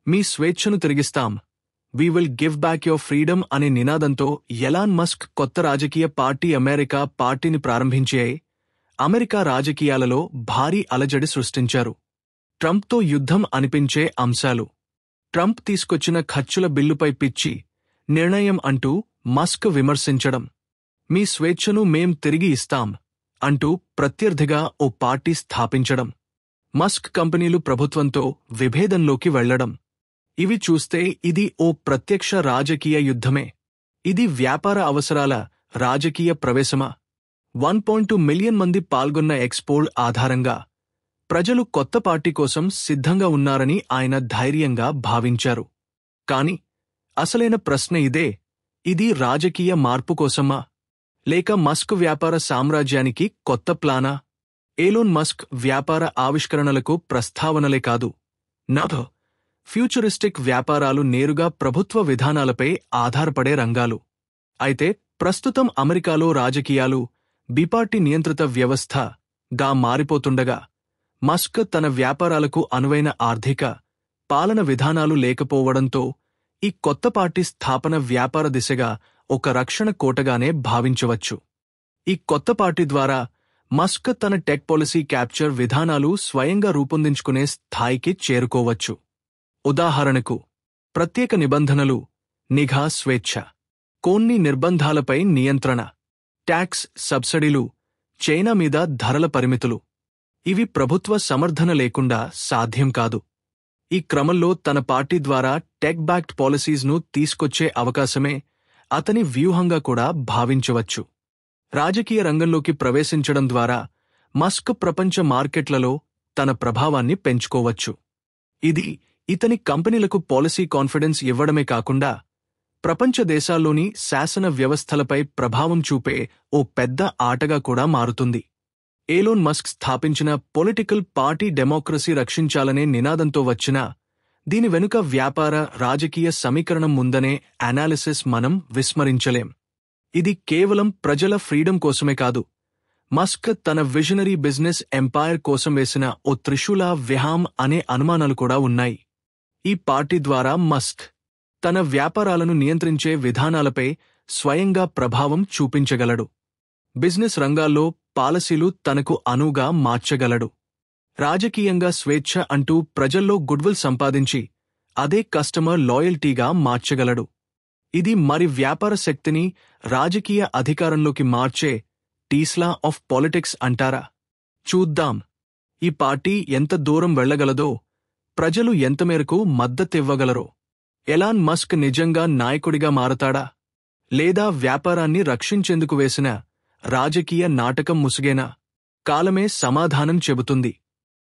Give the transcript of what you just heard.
మీ స్వేచ్ఛను తిరిగిస్తాం, we will give back your freedom అనే నినాదంతో ఎలాన్ మస్క్ కొత్త రాజకీయ పార్టీ అమెరికా పార్టీని ప్రారంభించి అమెరికా రాజకీయాలలో భారీ అలజడి సృష్టించారు. ట్రంప్తో యుద్ధం అనిపించే అంశాలు. ట్రంప్ తీసుకొచ్చిన ఖర్చుల బిల్లుపై పిచ్చి నిర్ణయం అంటూ మస్క్ విమర్శించడం. మీ స్వేచ్ఛను మేం తిరిగి ఇస్తాం అంటూ ప్రత్యర్థిగా ఓ పార్టీ స్థాపించడం. మస్క్ కంపెనీలు ప్రభుత్వంతో విభేదంలోకి వెళ్లడం. ఇవి చూస్తే ఇది ఓ ప్రత్యక్ష రాజకీయ యుద్ధమే. ఇది వ్యాపార అవసరాల రాజకీయ ప్రవేశమా? 1.2 మిలియన్ మంది పాల్గొన్న ఎక్స్పోల్ ఆధారంగా ప్రజలు కొత్త పార్టీ కోసం సిద్ధంగా ఉన్నారని ఆయన ధైర్యంగా భావించారు. కాని అసలైన ప్రశ్న ఇదే: ఇది రాజకీయ మార్పు కోసమా, లేక మస్క్ వ్యాపార సామ్రాజ్యానికి కొత్త ప్లానా? ఎలోన్ మస్క్ వ్యాపార ఆవిష్కరణలకు ప్రస్తావనలే కాదు, ఫ్యూచరిస్టిక్ వ్యాపారాలు నేరుగా ప్రభుత్వ విధానాలపై ఆధారపడే రంగాలు. అయితే ప్రస్తుతం అమెరికాలో రాజకీయాలు బిపార్టీ నియంత్రిత వ్యవస్థగా మారిపోతుండగా మస్క్ తన వ్యాపారాలకు అనువైన ఆర్థిక, పాలన విధానాలు లేకపోవడంతో ఈ కొత్త పార్టీ స్థాపన వ్యాపార దిశగా ఒక రక్షణ కోటగానే భావించవచ్చు. ఈ కొత్త పార్టీ ద్వారా మస్క్ తన టెక్ పాలసీ క్యాప్చర్ విధానాలు స్వయంగా రూపొందించుకునే స్థాయికి చేరుకోవచ్చు. ఉదాహరణకు, ప్రత్యేక నిబంధనలు, నిఘా స్వేచ్ఛ, కొన్ని నిర్బంధాలపై నియంత్రణ, ట్యాక్స్ సబ్సిడీలు, చైనా మీద ధరల పరిమితులు. ఇవి ప్రభుత్వ సమర్థన లేకుండా సాధ్యం కాదు. ఈ క్రమంలో తన పార్టీ ద్వారా టెక్ బ్యాక్డ్ పాలసీస్ను తీసుకొచ్చే అవకాశమే అతని వ్యూహంగా కూడా భావించవచ్చు. రాజకీయ రంగంలోకి ప్రవేశించడం ద్వారా మస్క్ ప్రపంచ మార్కెట్లలో తన ప్రభావాన్ని పెంచుకోవచ్చు. ఇది ఇతని కంపెనీలకు పాలసీ కాన్ఫిడెన్స్ ఇవ్వడమే కాకుండా ప్రపంచ దేశాల్లోని శాసన వ్యవస్థలపై ప్రభావం చూపే ఓ పెద్ద ఆటగా కూడా మారుతుంది. ఎలోన్ మస్క్ స్థాపించిన పొలిటికల్ పార్టీ డెమోక్రసీ రక్షించాలనే నినాదంతో వచ్చిన దీని వెనుక వ్యాపార, రాజకీయ సమీకరణం ఉందనే అనాలిసిస్ మనం విస్మరించలేం. ఇది కేవలం ప్రజల ఫ్రీడమ్ కోసమే కాదు, మస్క్ తన విజనరీ బిజినెస్ ఎంపైర్ కోసం వేసిన ఓ త్రిశూల వ్యూహం అనే అనుమానాలు కూడా ఉన్నాయి. ఈ పార్టీ ద్వారా మస్క్ తన వ్యాపారాలను నియంత్రించే విధానాలపై స్వయంగా ప్రభావం చూపించగలడు. బిజినెస్ రంగాల్లో పాలసీలు తనకు అనువుగా మార్చగలడు. రాజకీయంగా స్వేచ్ఛ అంటూ ప్రజల్లో గుడ్విల్ సంపాదించి అదే కస్టమర్ లాయల్టీగా మార్చగలడు. ఇది మరి వ్యాపార శక్తిని రాజకీయ అధికారంలోకి మార్చే టీస్లా ఆఫ్ పాలిటిక్స్ అంటారా? చూద్దాం ఈ పార్టీ ఎంత దూరం వెళ్లగలదో, ప్రజలు ఎంతమేరకు మద్దతివ్వగలరో. ఎలాన్ మస్క్ నిజంగా నాయకుడిగా మారతాడా, లేదా వ్యాపారాన్ని రక్షించేందుకు వేసిన రాజకీయ నాటకం ముసుగేనా? కాలమే సమాధానం చెబుతుంది.